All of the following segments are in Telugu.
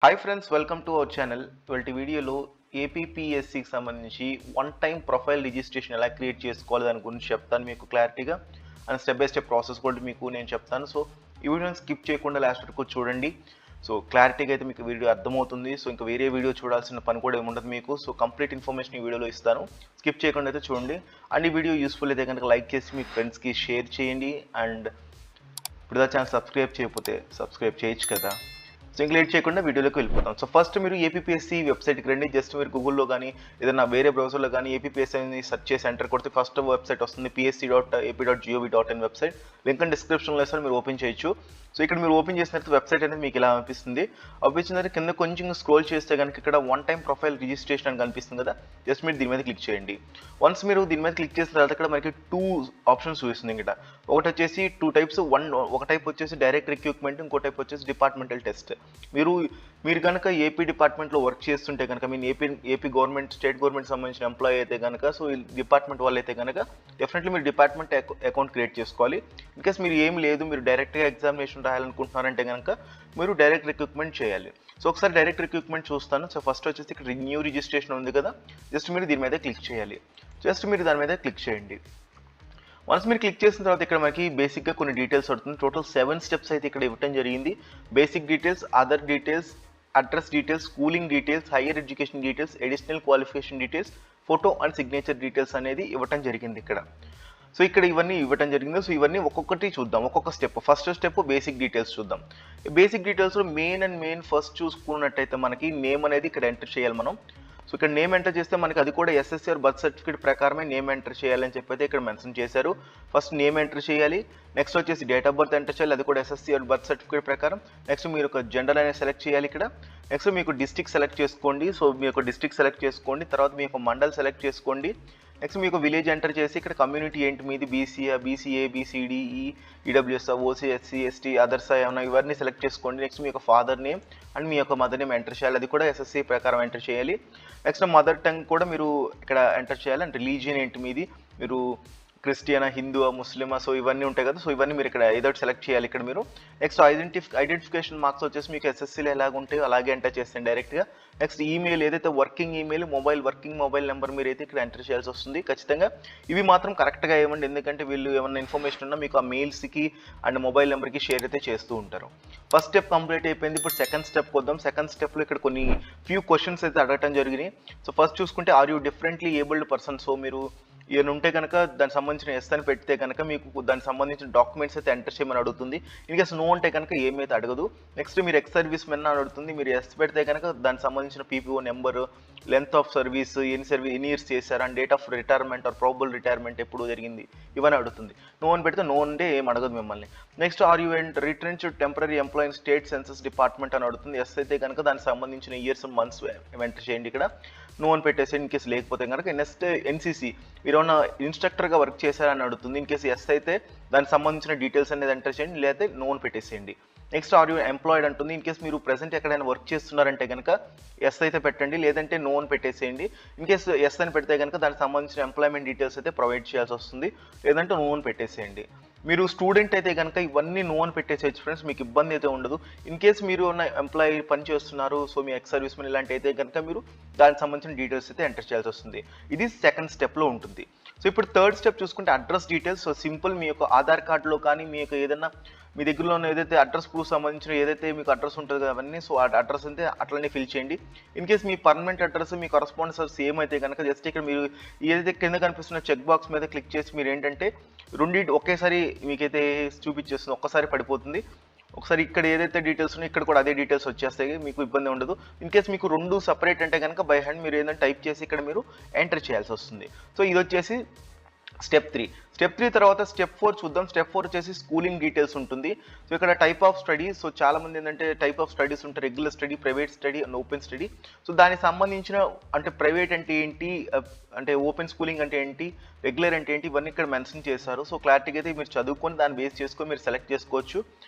Hi friends, welcome to our channel. ఇవాళ వీడియోలో ఏపీపీఎస్సికి సంబంధించి వన్ టైం ప్రొఫైల్ రిజిస్ట్రేషన్ ఎలా క్రియేట్ చేసుకోవాలి దాని గురించి చెప్తాను మీకు క్లారిటీగా. And step by step process కూడా మీకు నేను చెప్తాను. సో ఈ వీడియోని స్కిప్ చేయకుండా లాస్ట్ వరకు చూడండి. సో క్లారిటీగా అయితే మీకు వీడియో అర్థమవుతుంది. సో ఇంకా వేరే వీడియో చూడాల్సిన పని కూడా ఏముండదు మీకు. సో కంప్లీట్ ఇన్ఫర్మేషన్ ఈ వీడియోలో ఇస్తాను, స్కిప్ చేయకుండా అయితే చూడండి. అండ్ ఈ వీడియో యూస్ఫుల్ అయితే కనుక లైక్ చేసి మీ ఫ్రెండ్స్కి షేర్ చేయండి. అండ్ ఇప్పుడు ఛానల్ సబ్స్క్రైబ్ చేయకపోతే సబ్స్క్రైబ్ చేయొచ్చు కదా. సో ఇంక లేట్ చేయకుండా వీడియోలోకి వెళ్ళిపోతాం. సో ఫస్ట్ మీరు ఏపీపీఎస్సీ వెబ్సైట్కి రండి. జస్ట్ మీరు గూగుల్లో కానీ ఏదైనా వేరే బ్రౌజర్లో కానీ ఏపీపీఎస్సీ అని సెర్చ్ చేసి ఎంటర్ కొడితే ఫస్ట్ వెబ్సైట్ వస్తుంది, psc.ap.gov.in వెబ్సైట్. లింక్ అండ్ డిస్క్రిప్షన్లో వేస్తారు, మీరు ఓపెన్ చేయొచ్చు. సో ఇక్కడ మీరు ఓపెన్ చేసిన తర్వాత వెబ్సైట్ అనేది మీకు ఇలా అనిపిస్తుంది. అనిపించిన తర్వాత కింద కొంచెం స్క్రోల్ చేస్తే కనుక ఇక్కడ వన్ టైం ప్రొఫైల్ రిజిస్ట్రేషన్ అని కనిపిస్తుంది కదా. జస్ట్ మీరు దీని మీద క్లిక్ చేయండి. వన్స్ మీరు దీని మీద క్లిక్ చేసిన తర్వాత ఇక్కడ మనకి టూ ఆప్షన్స్ చూపిస్తుంది. ఇక్కడ ఒకటి వచ్చేసి టూ టైప్స్, ఒక టైప్ వచ్చేసి డైరెక్ట్ రిక్రూట్మెంట్, ఇంకో టైప్ వచ్చేసి డిపార్ట్మెంటల్ టెస్ట్. మీరు కనుక ఏపీ డిపార్ట్మెంట్లో వర్క్ చేస్తుంటే కనుక mean AP government, state government సంబంధించిన ఎంప్లాయీ అయితే కనుక, సో ఈ డిపార్ట్మెంట్ వాళ్ళు అయితే కనుక డెఫినెట్లీ మీరు డిపార్ట్మెంట్ అకౌంట్ క్రియేట్ చేసుకోవాలి. ఇన్కేస్ మీరు ఏం లేదు, మీరు డైరెక్ట్గా ఎగ్జామినేషన్ రాయాలనుకుంటున్నారంటే కనుక మీరు డైరెక్ట్ రిక్రూట్మెంట్ చేయాలి. సో ఒకసారి డైరెక్ట్ రిక్రూట్మెంట్ చూస్తాను. సో ఫస్ట్ వచ్చేసి ఇక్కడ న్యూ రిజిస్ట్రేషన్ ఉంది కదా, జస్ట్ మీరు దీని మీద క్లిక్ చేయాలి. జస్ట్ మీరు దాని మీద క్లిక్ చేయండి. వన్స్ మీరు క్లిక్ చేసిన తర్వాత ఇక్కడ మనకి బేసిక్గా కొన్ని డీటెయిల్స్ పడుతుంది. టోటల్ 7 స్టెప్స్ అయితే ఇక్కడ ఇవ్వటం జరిగింది. Basic details, other details, address details, schooling details, higher education details, additional qualification details, photo and signature details అనేది ఇవ్వటం జరిగింది ఇక్కడ. సో ఇక్కడ ఇవన్నీ ఇవ్వటం జరిగింది. సో ఇవన్నీ ఒక్కొక్కటి చూద్దాం, ఒక్కొక్క step. First step basic details చూద్దాం. బేసిక్ డీటెయిల్స్లో మెయిన్ ఫస్ట్ చూసుకున్నట్టయితే మనకి నేమ్ అనేది ఇక్కడ ఎంటర్ చేయాలి మనం. సో ఇక్కడ నేమ్ ఎంటర్ చేస్తే మనకి అది కూడా ఎస్ఎస్సి ఆర్ బర్త్ సర్టిఫికేట్ ప్రకారమే నేమ్ ఎంటర్ చేయాలని చెప్పి ఇక్కడ మెన్షన్ చేశారు. ఫస్ట్ నేమ్ ఎంటర్ చేయాలి. నెక్స్ట్ వచ్చేసి డేట్ ఆఫ్ బర్త్ ఎంటర్ చేయాలి, అది కూడా ఎస్ఎస్సి ఆర్ బర్త్ సర్టిఫికేట్ ప్రకారం. నెక్స్ట్ మీరు ఒక జెండర్ అనేది సెలెక్ట్ చేయాలి ఇక్కడ. నెక్స్ట్ మీకు డిస్ట్రిక్ట్ సెలెక్ట్ చేసుకోండి. సో మీ యొక్క డిస్ట్రిక్ట్ సెలెక్ట్ చేసుకోండి. తర్వాత మీ యొక్క మండల్ సెలెక్ట్ చేసుకోండి. నెక్స్ట్ మీకు విలేజ్ ఎంటర్ చేసి ఇక్కడ కమ్యూనిటీ ఏంటి మీది, బీసీఆ, BCA, BCDE, EWS, OC, SC, ST, others ఏమన్నా ఇవన్నీ సెలెక్ట్ చేసుకోండి. నెక్స్ట్ మీ యొక్క ఫాదర్ నేమ్ అండ్ మీ యొక్క మదర్ నేమ్ ఎంటర్ చేయాలి, అది కూడా ఎస్ఎస్సి ప్రకారం ఎంటర్ చేయాలి. నెక్స్ట్ మదర్ టంగ్ కూడా మీరు ఇక్కడ ఎంటర్ చేయాలి. అండ్ రిలీజియన్ ఏంటి మీది, మీరు క్రిస్టియనా, హిందూవా, ముస్లిమా, సో ఇవన్నీ ఉంటాయి కదా. సో ఇవన్నీ మీరు ఇక్కడ ఏదో సెలెక్ట్ చేయాలి ఇక్కడ మీరు. నెక్స్ట్ ఐడెంటిఫికేషన్ మార్క్స్ వచ్చేసి మీకు ఎస్ఎస్సీలో ఎలాగ ఉంటాయో అలాగే ఎంటర్ చేస్తాను డైరెక్ట్గా. నెక్స్ట్ ఈమెయిల్ ఏదైతే working email, working mobile number మీరు అయితే ఇక్కడ ఎంటర్ చేయాల్సి వస్తుంది ఖచ్చితంగా. ఇవి మాత్రం కరెక్ట్గా ఇవ్వండి, ఎందుకంటే వీళ్ళు ఏమన్నా ఇన్ఫర్మేషన్ ఉన్నా మీకు ఆ మెయిల్స్కి అండ్ మొబైల్ నెంబర్కి షేర్ అయితే చేస్తూ ఉంటారు. ఫస్ట్ స్టెప్ కంప్లీట్ అయిపోయింది. ఇప్పుడు సెకండ్ స్టెప్ వద్దాం. సెకండ్ స్టెప్లో ఇక్కడ కొన్ని ఫ్యూ క్వశ్చన్స్ అయితే అడగటం జరిగినాయి. సో ఫస్ట్ చూసుకుంటే are you differently abled person. So మీరు ఏమైనా ఉంటే కనుక దానికి సంబంధించిన ఎస్ అని పెడితే కనుక మీకు దానికి సంబంధించిన డాక్యుమెంట్స్ అయితే ఎంటర్ చేయమని అడుగుతుంది. ఇన్కేస్ నో అంటే కనుక ఏమైతే అడగదు. నెక్స్ట్ మీరు ఎక్స్ సర్వీస్ మెన్ అని అడుగుతుంది. మీరు ఎస్ పెడితే కనుక దానికి సంబంధించిన PPO number, length of service, ఎన్ని ఇయర్స్ చేశారు, and date of retirement or probable retirement ఎప్పుడు జరిగింది, ఇవన్నీ అడుగుతుంది. నో అని పెడితే నో అంటే ఏం అడగదు మిమ్మల్ని. Next are you return to temporary employee in state census department అని అడుగుతుంది. ఎస్ అయితే కనుక దానికి సంబంధించిన ఇయర్స్, మంత్స్ ఎంటర్ చేయండి ఇక్కడ. నో అని పెట్టేసి ఇన్ కేసు లేకపోతే కనుక. నెక్స్ట్ ఎన్సీసీ మీరు ఏమన్నా ఇన్స్ట్రక్టర్గా వర్క్ చేశారని అడుగుతుంది. ఇన్ కేసు ఎస్ అయితే దానికి సంబంధించిన డీటెయిల్స్ అనేది ఎంటర్ చేయండి, లేకపోతే నో అని పెట్టేసేయండి. నెక్స్ట్ ఆర్ యూ ఎంప్లాయిడ్ అంటుంది. ఇన్ కేసు మీరు ప్రెసెంట్ ఎక్కడైనా వర్క్ చేస్తున్నారంటే కనుక ఎస్ అయితే పెట్టండి, లేదంటే నో అని పెట్టేసేయండి. ఇన్ కేసు ఎస్ అని పెడితే కనుక దానికి సంబంధించిన ఎంప్లాయ్మెంట్ డీటెయిల్స్ అయితే ప్రొవైడ్ చేయాల్సి వస్తుంది, లేదంటే నో అని పెట్టేసేయండి. మీరు స్టూడెంట్ అయితే కనుక ఇవన్నీ నో అని పెట్టేసేయచ్చు ఫ్రెండ్స్, మీకు ఇబ్బంది అయితే ఉండదు. ఇన్ కేసు మీరు ఉన్న ఎంప్లాయీ పని చేస్తున్నారు, సో మీ ఎక్స్ సర్వీస్ మెన్ ఇలాంటి అయితే కనుక మీరు దానికి సంబంధించిన డీటెయిల్స్ అయితే ఎంటర్ చేయాల్సి వస్తుంది. ఇది సెకండ్ స్టెప్లో ఉంటుంది. సో ఇప్పుడు థర్డ్ స్టెప్ చూసుకుంటే అడ్రస్ డీటెయిల్స్. సో సింపుల్ మీ యొక్క ఆధార్ కార్డులో కానీ మీ యొక్క ఏదైనా మీ దగ్గరలో ఉన్న ఏదైతే అడ్రస్ ప్రూఫ్ సంబంధించిన ఏదైతే మీకు అడ్రస్ ఉంటుంది కదా అవన్నీ, సో ఆ అడ్రస్ అయితే అట్లనే ఫిల్ చేయండి. In case me permanent address me correspondence same అయితే కనుక జస్ట్ ఇక్కడ మీరు ఏదైతే కింద కనిపిస్తున్న చెక్ బాక్స్ మీద క్లిక్ చేసి మీరు ఏంటంటే రెండింటి ఒకేసారి మీకైతే చూపించేస్తుంది, ఒక్కసారి పడిపోతుంది. ఒకసారి ఇక్కడ ఏదైతే డీటెయిల్స్ ఉన్నాయో ఇక్కడ కూడా అదే డీటెయిల్స్ వచ్చేస్తాయి, మీకు ఇబ్బంది ఉండదు. ఇన్ కేసు మీకు రెండు సపరేట్ అంటే కనుక బై హ్యాండ్ మీరు ఏదైనా టైప్ చేసి ఇక్కడ మీరు ఎంటర్ చేయాల్సి వస్తుంది. సో ఇది వచ్చేసి స్టెప్ 3. స్టెప్ 3 తర్వాత స్టెప్ 4 చూద్దాం. స్టెప్ 4 వచ్చేసి స్కూలింగ్ డీటెయిల్స్ ఉంటుంది. సో ఇక్కడ టైప్ ఆఫ్ స్టడీ. సో చాలా మంది ఏంటంటే టైప్ ఆఫ్ స్టడీస్ ఉంటాయి, regular study, private study and open study. So దానికి సంబంధించిన అంటే ప్రైవేట్ అంటే ఏంటి, అంటే ఓపెన్ స్కూలింగ్ అంటే ఏంటి, రెగ్యులర్ అంటే ఏంటి, ఇవన్నీ ఇక్కడ మెన్షన్ చేశారు. సో క్లారిటీగా అయితే మీరు చదువుకొని దాన్ని బేస్ చేసుకొని మీరు సెలెక్ట్ చేసుకోవచ్చు.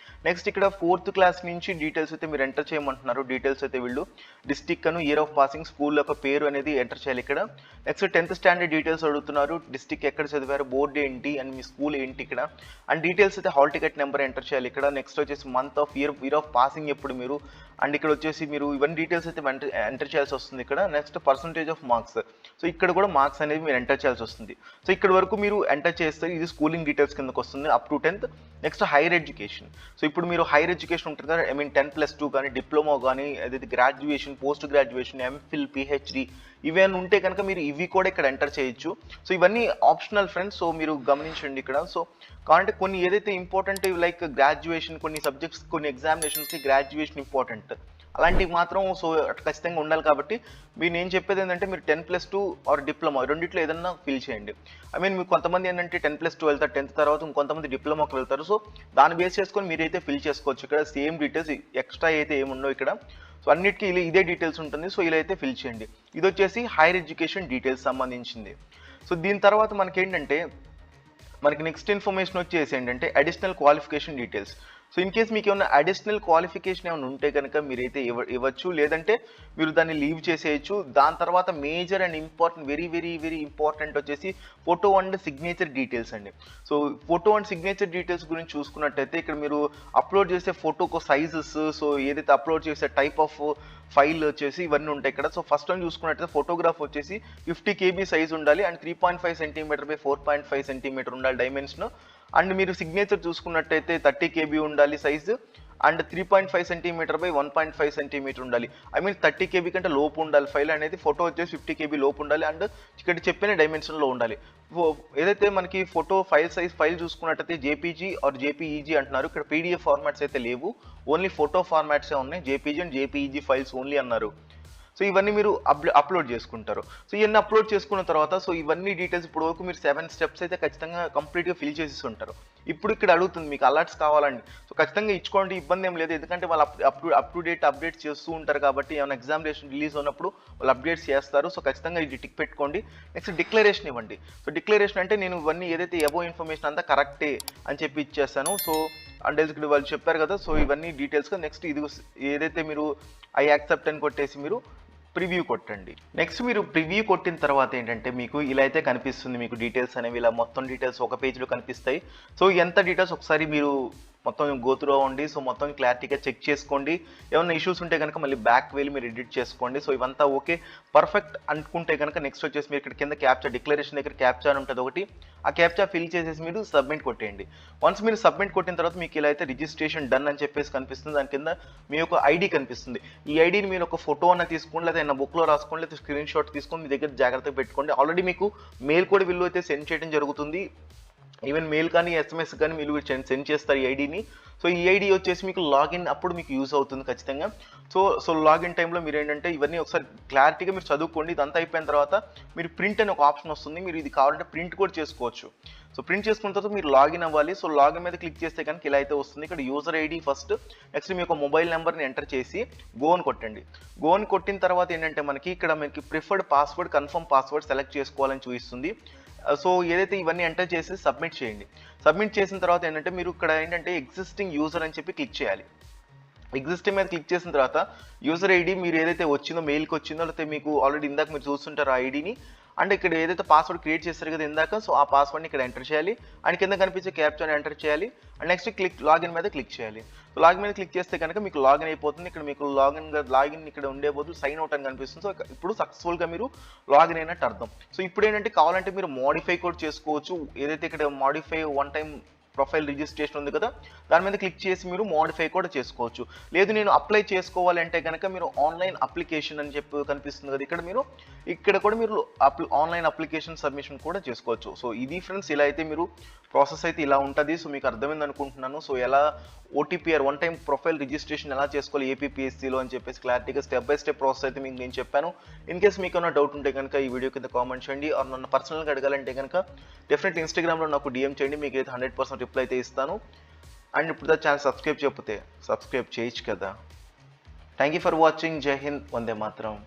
నెక్స్ట్ ఇక్కడ 4th క్లాస్ నుంచి డీటెయిల్స్ అయితే మీరు ఎంటర్ చేయమంటున్నారు. డీటెయిల్స్ అయితే వీళ్ళు district Anu year of passing school యొక్క పేరు అనేది ఎంటర్ చేయాలి ఇక్కడ. నెక్స్ట్ 10th స్టాండర్డ్ డీటెయిల్స్ అడుగుతున్నారు. డిస్ట్రిక్ట్ ఎక్కడ చదివారు, బోర్డు ఏంటి అండ్ మీ స్కూల్ ఏంటి ఇక్కడ అండ్ డీటెయిల్స్ అయితే హాల్ టికెట్ నెంబర్ ఎంటర్ చేయాలి ఇక్కడ. నెక్స్ట్ వచ్చేసి month of year of passing ఎప్పుడు మీరు అండ్ ఇక్కడ వచ్చేసి మీరు ఇవన్నీ డీటెయిల్స్ అయితే ఎంటర్ చేయాల్సి వస్తుంది ఇక్కడ. Next percentage of marks, so ఇక్కడ కూడా మార్క్స్ అనేది మీరు ఎంటర్ చేయాల్సి వస్తుంది. సో ఇక్కడ వరకు మీరు ఎంటర్ చేస్తే ఇది స్కూలింగ్ డీటెయిల్స్ కిందకి వస్తుంది up to 10th. Next higher education, so ఇప్పుడు మీరు హైయర్ ఎడ్యుకేషన్ ఉంటుంది కదా, ఐ మీన్ 10+2 కానీ డిప్లొమా కానీ అదే graduation, post graduation, MPhil, PhD ఇవన్నీ ఉంటే కనుక మీరు ఇవి కూడా ఇక్కడ ఎంటర్ చేయొచ్చు. సో ఇవన్నీ ఆప్షనల్ ఫ్రెండ్స్, సో మీరు గమనించండి ఇక్కడ. సో కాబట్టి కొన్ని ఏదైతే ఇంపార్టెంట్ లైక్ గ్రాడ్యుయేషన్, కొన్ని సబ్జెక్ట్స్, కొన్ని ఎగ్జామినేషన్స్కి గ్రాడ్యుయేషన్ ఇంపార్టెంట్ అలాంటివి మాత్రం సో ఖచ్చితంగా ఉండాలి. కాబట్టి మీరు నేను చెప్పేది ఏంటంటే మీరు 10+2 ఆర్ డిప్లొమా రెండిట్లో ఏదన్నా ఫిల్ చేయండి. ఐ మీన్ మీకు కొంతమంది ఏంటంటే 10+2 వెళ్తారు 10th తర్వాత, ఇంకొంతమంది డిప్లొమాకి వెళ్తారు. సో దాన్ని బేస్ చేసుకొని మీరైతే ఫిల్ చేసుకోవచ్చు ఇక్కడ. సేమ్ డీటెయిల్స్ ఎక్స్ట్రా అయితే ఏముండవు ఇక్కడ. సో అన్నిటికీ ఇదే డీటెయిల్స్ ఉంటుంది. సో ఇలా అయితే ఫిల్ చేయండి. ఇది వచ్చేసి హైయర్ ఎడ్యుకేషన్ డీటెయిల్స్ సంబంధించింది. సో దీని తర్వాత మనకేంటంటే మనకి నెక్స్ట్ ఇన్ఫర్మేషన్ వచ్చేసి ఏంటంటే additional qualification details. So in case మీకు ఏమైనా అడిషనల్ క్వాలిఫికేషన్ ఏమైనా ఉంటే కనుక మీరైతే ఇవ్వచ్చు, లేదంటే మీరు దాన్ని లీవ్ చేసేయచ్చు. దాని తర్వాత major and important, very very very important వచ్చేసి ఫోటో అండ్ సిగ్నేచర్ డీటెయిల్స్ అండి. So photo and signature details గురించి చూసుకున్నట్టయితే ఇక్కడ మీరు అప్లోడ్ చేసే ఫోటోకు సైజెస్, సో ఏదైతే అప్లోడ్ చేసే టైప్ ఆఫ్ ఫైల్ వచ్చేసి ఇవన్నీ ఉంటాయి ఇక్కడ. సో ఫస్ట్ టైం చూసుకున్నట్టయితే ఫోటోగ్రాఫ్ వచ్చేసి 50 KB సైజ్ ఉండాలి అండ్ 3.5 cm by 4.5 cm ఉండాలి డైమెన్షన్. అండ్ మీరు సిగ్నేచర్ చూసుకున్నట్టయితే 30 KB ఉండాలి size and 3.5 cm by 1.5 cm ఉండాలి. ఐ మీన్ 30 KB కంటే లోపు ఉండాలి ఫైల్ అనేది. ఫోటో వచ్చేసి 50 KB లోపు ఉండాలి అండ్ ఇక్కడ చెప్పిన డైమెన్షన్లో ఉండాలి. ఏదైతే మనకి ఫోటో ఫైల్ చూసుకున్నట్టయితే జేపీజీ ఆర్ జేపీఈజీ అంటున్నారు. ఇక్కడ పీడిఎఫ్ ఫార్మాట్స్ అయితే లేవు, ఓన్లీ ఫోటో ఫార్మాట్సే ఉన్నాయి. JPG and JPEG files only అన్నారు. సో ఇవన్నీ మీరు అప్లోడ్ చేసుకుంటారు. సో ఇవన్నీ అప్లోడ్ చేసుకున్న తర్వాత సో ఇవన్నీ డీటెయిల్స్ ఇప్పుడు వరకు మీరు 7 steps అయితే ఖచ్చితంగా కంప్లీట్గా ఫిల్ చేసి ఉంటారు. ఇప్పుడు ఇక్కడ అడుగుతుంది మీకు అలర్ట్స్ కావాలండి. సో ఖచ్చితంగా ఇచ్చుకోండి, ఇబ్బంది ఏం లేదు. ఎందుకంటే వాళ్ళు అప్ టు డేట్ అప్డేట్స్ చేస్తూ ఉంటారు కాబట్టి ఏమైనా ఎగ్జామినేషన్ రిలీజ్ ఉన్నప్పుడు వాళ్ళు అప్డేట్స్ చేస్తారు. సో ఖచ్చితంగా ఇది టిక్ పెట్టుకోండి. నెక్స్ట్ డిక్లరేషన్ ఇవ్వండి. సో డిక్లరేషన్ అంటే నేను ఇవన్నీ ఏదైతే ఎబో ఇన్ఫర్మేషన్ అంతా కరెక్టే అని చెప్పి ఇచ్చేస్తాను. సో అంటే ఇక్కడ వాళ్ళు చెప్పారు కదా, సో ఇవన్నీ డీటెయిల్స్గా నెక్స్ట్ ఇది ఏదైతే మీరు ఐ యాక్సెప్ట్ అని కొట్టేసి మీరు ప్రివ్యూ కొట్టండి. నెక్స్ట్ మీరు ప్రివ్యూ కొట్టిన తర్వాత ఏంటంటే మీకు ఇలా అయితే కనిపిస్తుంది. మీకు డీటెయిల్స్ అనేవి ఇలా మొత్తం డీటెయిల్స్ ఒక పేజ్లో కనిపిస్తాయి. సో ఎంత డీటెయిల్స్ ఒకసారి మీరు మొత్తం గో త్రూ అవ్వండి. సో మొత్తం క్లారిటీగా చెక్ చేసుకోండి. ఏమైనా ఇష్యూస్ ఉంటే కనుక మళ్ళీ బ్యాక్ వెళ్ళి మీరు ఎడిట్ చేసుకోండి. సో ఇవంతా ఓకే పర్ఫెక్ట్ అనుకుంటే కనుక నెక్స్ట్ వచ్చేసి మీరు ఇక్కడ కింద క్యాప్చా డిక్లరేషన్ దగ్గర క్యాప్చా ఉంటుంది ఒకటి, ఆ క్యాప్చా ఫిల్ చేసేసి మీరు సబ్మిట్ కొట్టేయండి. వన్స్ మీరు సబ్మిట్ కొట్టిన తర్వాత మీకు ఇలా అయితే రిజిస్ట్రేషన్ డన్ అని చెప్పేసి కనిపిస్తుంది. దాని కింద మీ యొక్క ఐడి కనిపిస్తుంది. ఈ ఐడిని మీరు ఒక ఫోటో అన్న తీసుకోండి, లేదా ఏదైనా బుక్లో రాసుకోండి, లేదా స్క్రీన్ షాట్ తీసుకొని మీ దగ్గర జాగ్రత్తగా పెట్టుకోండి. ఆల్రెడీ మీకు మెయిల్ కూడా వీళ్ళు అయితే సెండ్ చేయడం జరుగుతుంది. ఈవెన్ మెయిల్ కానీ ఎస్ఎంఎస్ కానీ మీరు సెండ్ చేస్తారు ఈ ఐడిని. సో ఈ ఐడి వచ్చేసి మీకు లాగిన్ అప్పుడు మీకు యూజ్ అవుతుంది ఖచ్చితంగా. సో లాగిన్ టైంలో మీరు ఏంటంటే ఇవన్నీ ఒకసారి క్లారిటీగా మీరు చదువుకోండి. ఇదంతా అయిపోయిన తర్వాత మీరు ప్రింట్ అనే ఒక ఆప్షన్ వస్తుంది. మీరు ఇది కావాలంటే ప్రింట్ కూడా చేసుకోవచ్చు. సో ప్రింట్ చేసుకున్న తర్వాత మీరు లాగిన్ అవ్వాలి. సో లాగిన్ మీద క్లిక్ చేస్తే కనుక ఇలా అయితే వస్తుంది. ఇక్కడ యూజర్ ఐడి ఫస్ట్, నెక్స్ట్ మీ యొక్క మొబైల్ నెంబర్ని ఎంటర్ చేసి గోని కొట్టండి. గోని కొట్టిన తర్వాత ఏంటంటే మనకి ఇక్కడ మనకి preferred password, confirm password select చేసుకోవాలని చూపిస్తుంది. సో ఏదైతే ఇవన్నీ ఎంటర్ చేసి సబ్మిట్ చేయండి. సబ్మిట్ చేసిన తర్వాత ఏంటంటే మీరు ఇక్కడ ఏంటంటే ఎగ్జిస్టింగ్ యూజర్ అని చెప్పి క్లిక్ చేయాలి. ఎగ్జిస్టింగ్ మీద క్లిక్ చేసిన తర్వాత యూజర్ ఐడి మీరు ఏదైతే వచ్చిందో మెయిల్కి వచ్చిందో, లేకపోతే మీకు ఆల్రెడీ ఇందాక మీరు చూస్తుంటారు ఆ ఐడిని, అండ్ ఇక్కడ ఏదైతే పాస్వర్డ్ క్రియేట్ చేస్తారు కదా ఇందాక, సో ఆ పాస్వర్డ్ని ఇక్కడ ఎంటర్ చేయాలి. అండ్ కింద కనిపించే క్యాప్చాని ఎంటర్ చేయాలి. అండ్ నెక్స్ట్ లాగిన్ మీద క్లిక్ చేయాలి. సో లాగిన్ మీద క్లిక్ చేస్తే కనుక మీకు లాగిన్ అయిపోతుంది. ఇక్కడ మీకు లాగిన్ ఇక్కడ ఉండే బదులు సైన్ అవుట్ అని కనిపిస్తుంది. సో ఇప్పుడు సక్సెస్ఫుల్గా మీరు లాగిన్ అయినట్టు అర్థం. సో ఇప్పుడు ఏంటంటే కావాలంటే మీరు మోడిఫై కూడా చేసుకోవచ్చు. ఏదైతే ఇక్కడ modify one time profile registration ఉంది కదా, దాని మీద క్లిక్ చేసి మీరు మోడిఫై కూడా చేసుకోవచ్చు. లేదు నేను అప్లై చేసుకోవాలంటే కనుక మీరు ఆన్లైన్ అప్లికేషన్ అని చెప్పి కనిపిస్తుంది కదా ఇక్కడ కూడా మీరు ఆన్లైన్ అప్లికేషన్ సబ్మిషన్ కూడా చేసుకోవచ్చు. సో ఇది ఫ్రెండ్స్, ఇలా అయితే మీరు ప్రాసెస్ అయితే ఇలా ఉంటుంది. సో మీకు అర్థమైంది అనుకుంటున్నాను. సో ఎలా OTPR one time profile registration ఎలా చేసుకోవాలి ఏపీపీఎస్సీలో అని చెప్పేసి క్లారిటీగా స్టెప్ బై స్టెప్ ప్రాసెస్ అయితే మీకు నేను చెప్పాను. ఇన్ కేస్ మీకు ఏమైనా డౌట్ ఉంటే కనుక ఈ వీడియో కింద కామెంట్ చేయండి. ఆర్ నన్ను పర్సనల్గా అడగాలంటే కనుక డెఫినెట్ ఇన్స్టాగ్రామ్లో నాకు డిఎం చేయండి. మీకు అయితే 100% రిప్లై అయితే ఇస్తాను. అండ్ ఇప్పుడు ఛానల్ సబ్స్క్రైబ్ చేయకపోతే సబ్స్క్రైబ్ చేయొచ్చు కదా. Thank you for watching. జై హింద్, వందే మాతరం.